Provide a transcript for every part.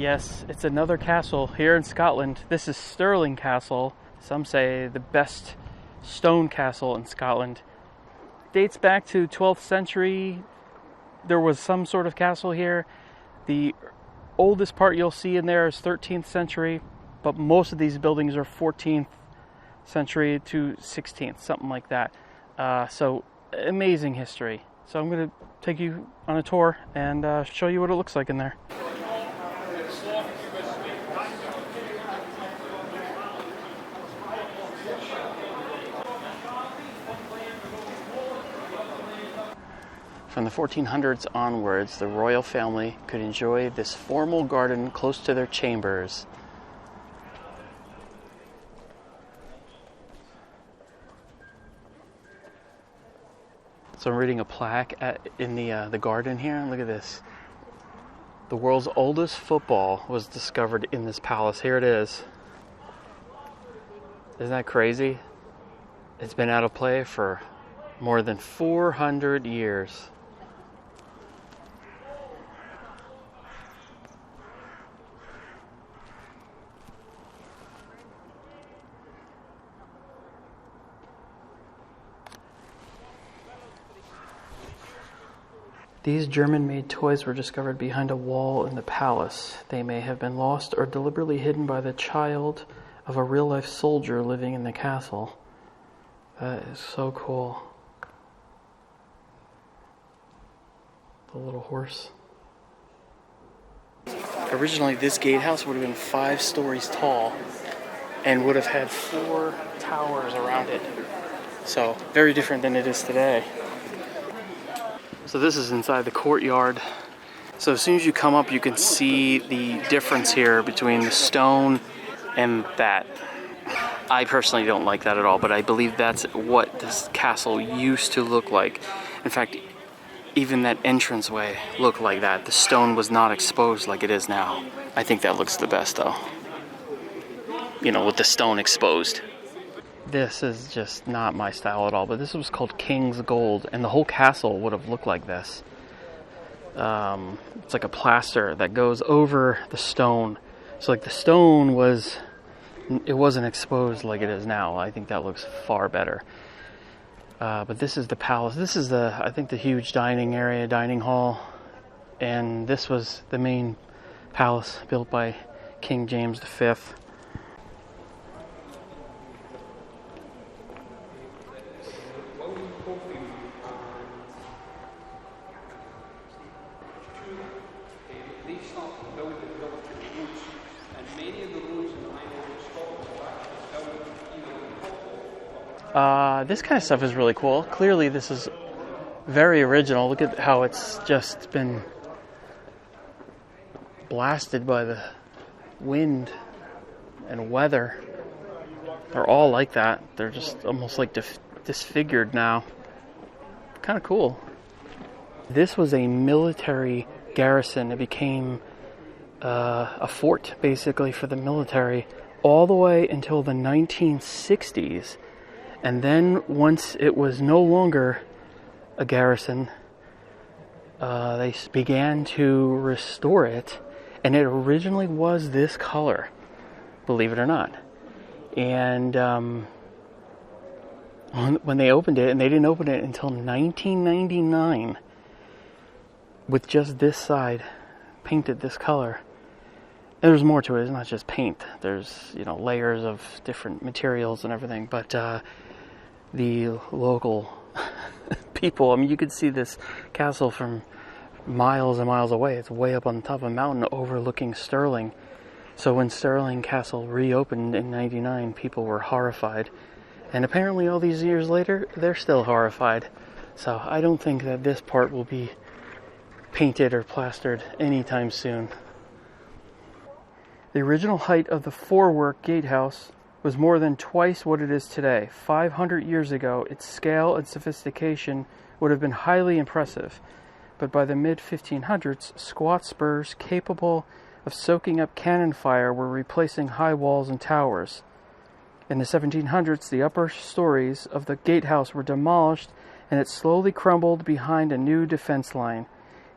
Yes, it's another castle here in Scotland. This is Stirling Castle. Some say the best stone castle in Scotland. Dates back to 12th century. There was some sort of castle here. The oldest part you'll see in there is 13th century, but most of these buildings are 14th century to 16th, something like that. So amazing history. So I'm going to take you on a tour and show you what it looks like in there. From the 1400s onwards, the royal family could enjoy this formal garden close to their chambers. So I'm reading a plaque in the garden here. Look at this. The world's oldest football was discovered in this palace. Here it is. Isn't that crazy? It's been out of play for more than 400 years. These German-made toys were discovered behind a wall in the palace. They may have been lost or deliberately hidden by the child of a real-life soldier living in the castle. That is so cool. The little horse. Originally, this gatehouse would have been 5 stories tall and would have had 4 towers around it. So, very different than it is today. So this is inside the courtyard. So as soon as you come up, you can see the difference here between the stone and that. I personally don't like that at all, but I believe that's what this castle used to look like. In fact, even that entranceway looked like that. The stone was not exposed like it is now. I think that looks the best though. You know, with the stone exposed. This is just not my style at all, but this was called King's Gold, and the whole castle would have looked like this. It's like a plaster that goes over the stone. So like the stone wasn't exposed like it is now. I think that looks far better. But this is the palace. This is I think the huge dining area, dining hall. And this was the main palace built by King James V. This kind of stuff is really cool. Clearly this is very original. Look at how it's just been blasted by the wind and weather. They're all like that. They're just almost like disfigured now. Kind of cool. This was a military garrison. It became a fort basically for the military all the way until the 1960s. And then once it was no longer a garrison, they began to restore it. And it originally was this color, believe it or not. And when they opened it, and they didn't open it until 1999, with just this side painted this color. And there's more to it. It's not just paint. There's, you know, layers of different materials and everything. But the local people, I mean, you could see this castle from miles and miles away. It's way up on the top of a mountain overlooking Stirling. So when Stirling Castle reopened in '99, people were horrified. And apparently all these years later, they're still horrified. So I don't think that this part will be painted or plastered anytime soon. The original height of the four-work gatehouse was more than twice what it is today. 500 years ago, its scale and sophistication would have been highly impressive. But by the mid-1500s, squat spurs capable of soaking up cannon fire were replacing high walls and towers. In the 1700s, the upper stories of the gatehouse were demolished and it slowly crumbled behind a new defense line.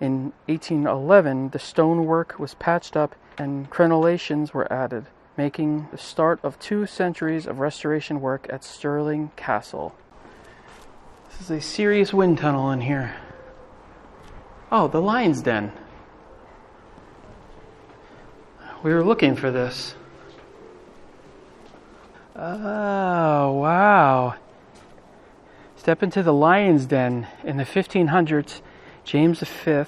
In 1811, the stonework was patched up and crenellations were added, making the start of 2 centuries of restoration work at Stirling Castle. This is a serious wind tunnel in here. Oh, the lion's den. We were looking for this. Oh, wow. Step into the lion's den. In the 1500s, James V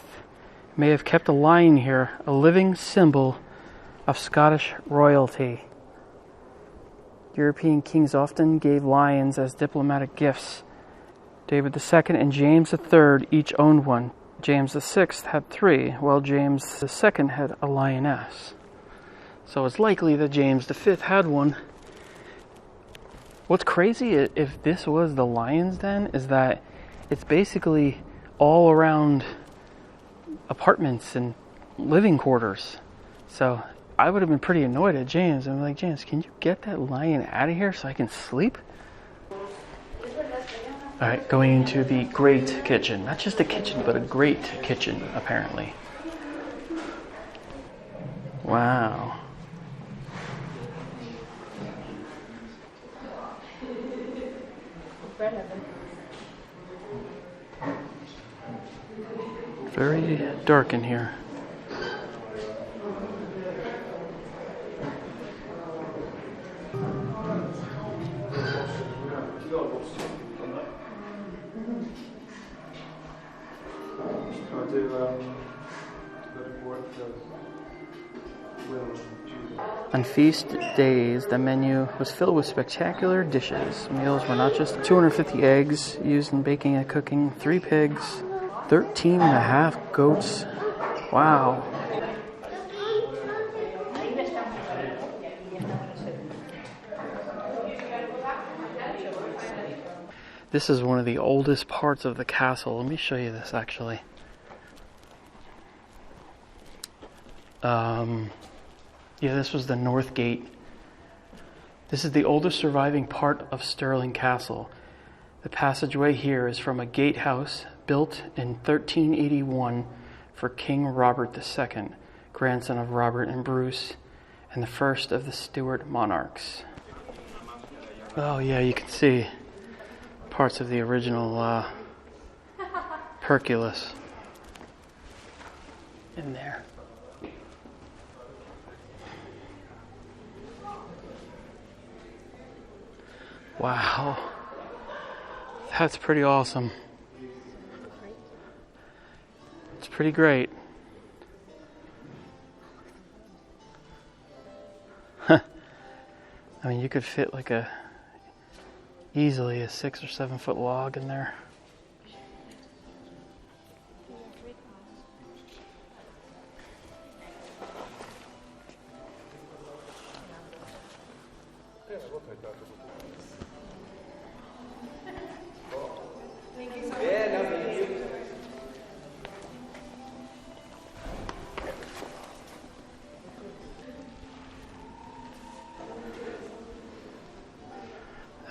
may have kept a lion here, a living symbol of Scottish royalty. European kings often gave lions as diplomatic gifts. David II and James III each owned one. James VI had 3, while James II had a lioness. So it's likely that James V had one. What's crazy, if this was the lion's den, is that it's basically all around apartments and living quarters. So I would have been pretty annoyed at James. I'm like, James, can you get that lion out of here so I can sleep? All right, going into the great kitchen. Not just a kitchen, but a great kitchen, apparently. Wow. Very dark in here. On feast days, the menu was filled with spectacular dishes. Meals were not just 250 eggs used in baking and cooking, 3 pigs, 13 and a half goats. Wow. This is one of the oldest parts of the castle. Let me show you this, actually. Yeah, this was the north gate. This is the oldest surviving part of Stirling Castle. The passageway here is from a gatehouse built in 1381 for King Robert II, grandson of Robert and Bruce, and the first of the Stuart monarchs. Oh yeah, you can see parts of the original Hercules in there. Wow, that's pretty awesome. It's pretty great. I mean, you could fit like easily a 6 or 7 foot log in there.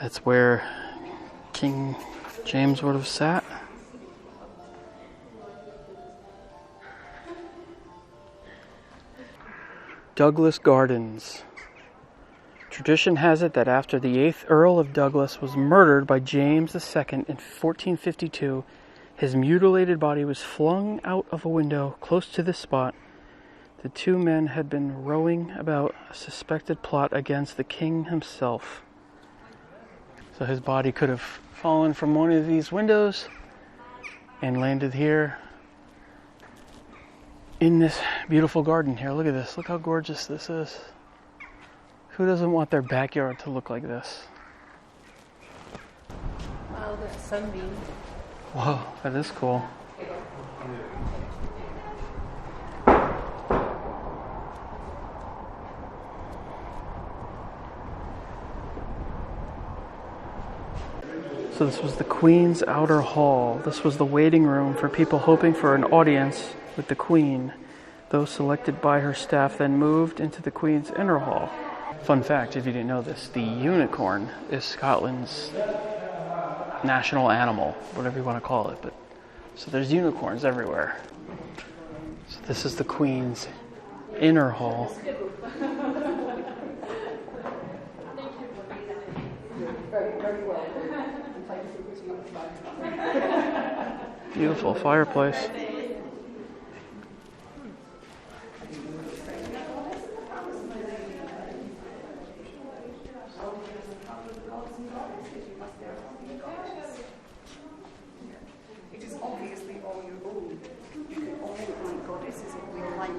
That's where King James would have sat. Douglas Gardens. Tradition has it that after the 8th Earl of Douglas was murdered by James II in 1452, his mutilated body was flung out of a window close to this spot. The 2 men had been rowing about a suspected plot against the king himself. So his body could have fallen from one of these windows and landed here in this beautiful garden here. Look at this. Look how gorgeous this is. Who doesn't want their backyard to look like this? Wow, that sunbeam. Whoa, that is cool. So this was the Queen's outer hall. This was the waiting room for people hoping for an audience with the Queen. Those selected by her staff then moved into the Queen's inner hall. Fun fact, if you didn't know this, the unicorn is Scotland's national animal, whatever you want to call it. But So there's unicorns everywhere. So this is the Queen's inner hall. Beautiful fireplace.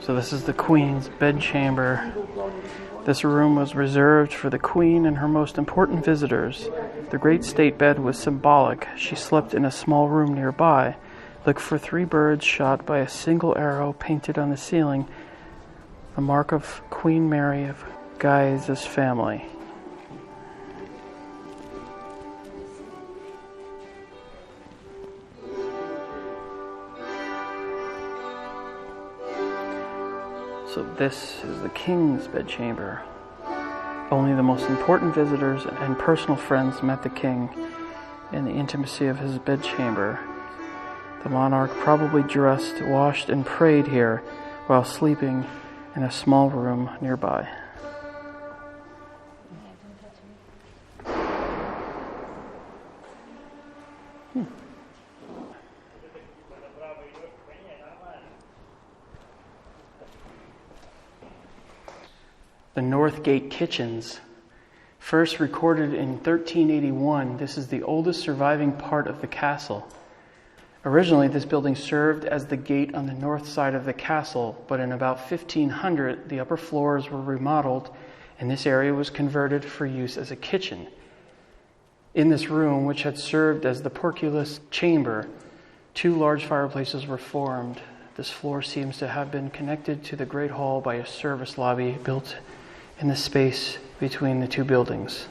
So this is the Queen's bedchamber. This room was reserved for the Queen and her most important visitors. The great state bed was symbolic. She slept in a small room nearby. Look for 3 birds shot by a single arrow painted on the ceiling, a mark of Queen Mary of Guise's family. So this is the King's bedchamber. Only the most important visitors and personal friends met the King in the intimacy of his bedchamber. The monarch probably dressed, washed, and prayed here while sleeping in a small room nearby. The North Gate kitchens, first recorded in 1381, this is the oldest surviving part of the castle. Originally, this building served as the gate on the north side of the castle, but in about 1500, the upper floors were remodeled and this area was converted for use as a kitchen. In this room, which had served as the porculus chamber, 2 large fireplaces were formed. This floor seems to have been connected to the Great Hall by a service lobby built in the space between the 2 buildings.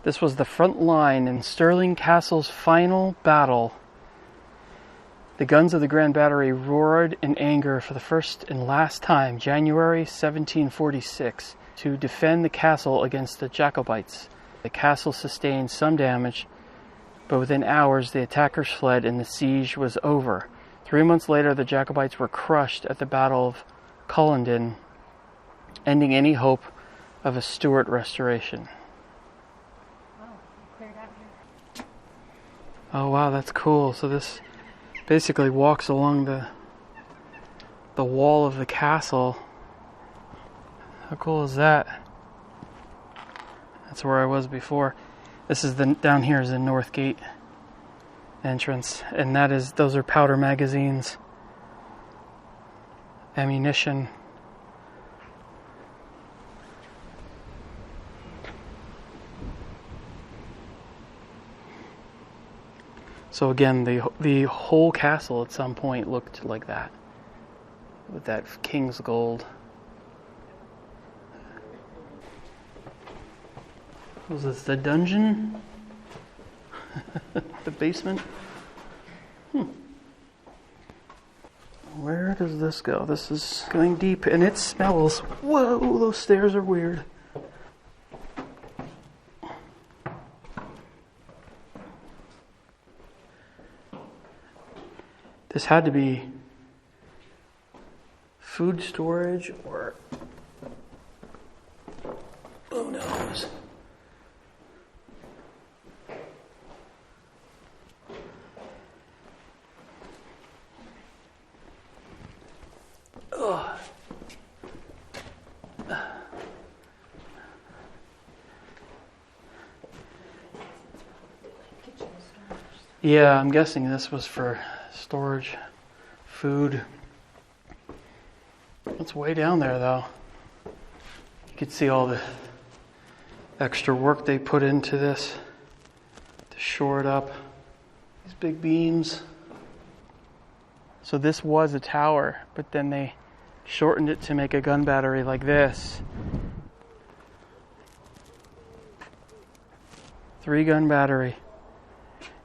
This was the front line in Stirling Castle's final battle. The guns of the Grand Battery roared in anger for the first and last time, January 1746, to defend the castle against the Jacobites. The castle sustained some damage, but within hours the attackers fled and the siege was over. 3 months later, the Jacobites were crushed at the Battle of Culloden, ending any hope of a Stuart restoration. Wow, cleared out here. Oh wow, that's cool. So this basically walks along the wall of the castle. How cool is that? That's where I was before. This is down here is the North Gate entrance, and those are powder magazines, ammunition. So again, the whole castle at some point looked like that, with that king's gold. Was this the dungeon? The basement? Where does this go? This is going deep, and it smells. Whoa, those stairs are weird. This had to be food storage or who knows. Ugh. Yeah, I'm guessing this was for storage, food. It's way down there though. You could see all the extra work they put into this to shore it up. These big beams. So this was a tower, but then they shortened it to make a gun battery like this. 3-gun battery.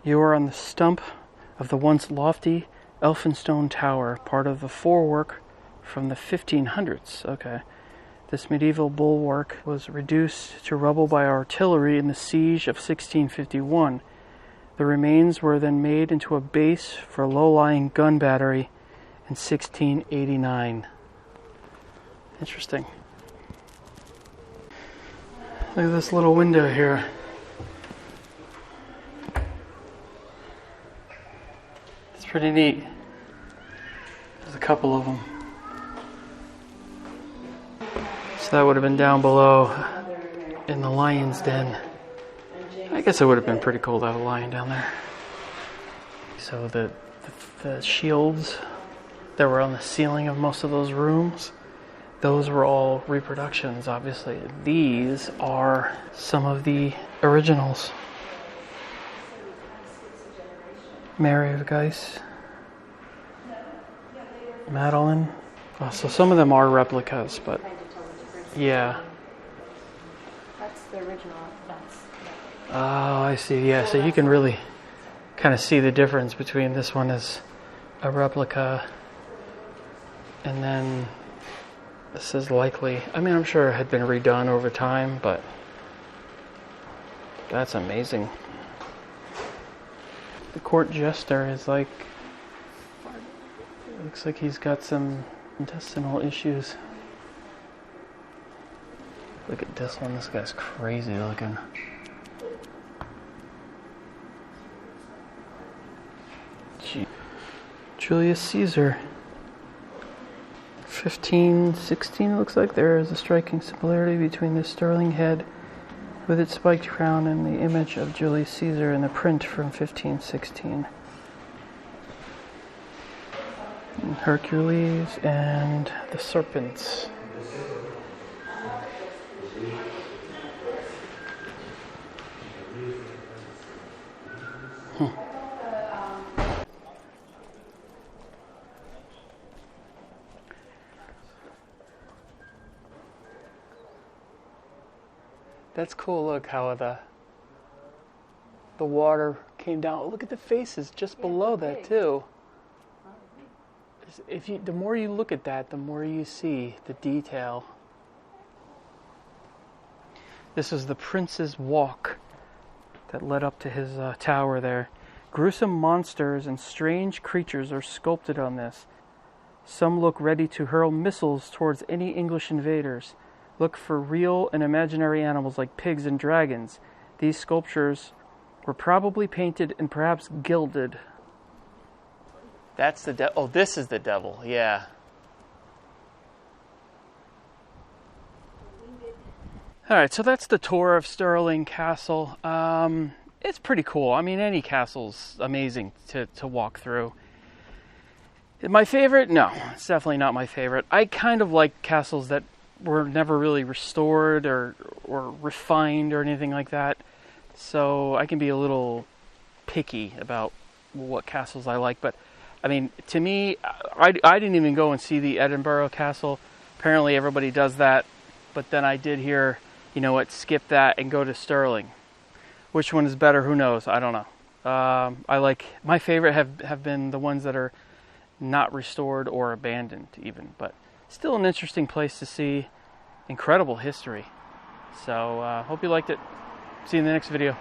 You are on the stump of the once lofty Elphinstone Tower, part of the forework from the 1500s. Okay. This medieval bulwark was reduced to rubble by artillery in the siege of 1651. The remains were then made into a base for a low-lying gun battery in 1689. Interesting. Look at this little window here. It's pretty neat. There's a couple of them. So that would have been down below in the lion's den. I guess it would have been pretty cool to have a lion down there. So the shields that were on the ceiling of most of those rooms, those were all reproductions, obviously. These are some of the originals. Mary of Guise, Madeline. Oh, so some of them are replicas, but yeah. That's the original. Oh, I see. Yeah, so you can really kind of see the difference between this one as a replica and then this is likely, I mean, I'm sure it had been redone over time, but that's amazing. The court jester is like, looks like he's got some intestinal issues. Look at this one. This guy's crazy looking. Julius Caesar. 1516 looks like. There is a striking similarity between the Stirling head with its spiked crown and the image of Julius Caesar in the print from 1516. And Hercules and the serpents. That's cool. Look how the water came down. Look at the faces just below that too. The more you look at that, the more you see the detail. This is the Prince's Walk that led up to his tower there. Gruesome monsters and strange creatures are sculpted on this. Some look ready to hurl missiles towards any English invaders. Look for real and imaginary animals like pigs and dragons. These sculptures were probably painted and perhaps gilded. That's the devil. Oh, this is the devil. Yeah. All right, so that's the tour of Stirling Castle. It's pretty cool. I mean, any castle's amazing to walk through. My favorite? No, it's definitely not my favorite. I kind of like castles that were never really restored or refined or anything like that. So I can be a little picky about what castles I like. But I mean, to me, I didn't even go and see the Edinburgh Castle. Apparently everybody does that. But then I did hear, you know what, skip that and go to Stirling. Which one is better? Who knows? I don't know. I like, my favorite have been the ones that are not restored or abandoned even. But still an interesting place to see. Incredible history. So hope you liked it. See you in the next video.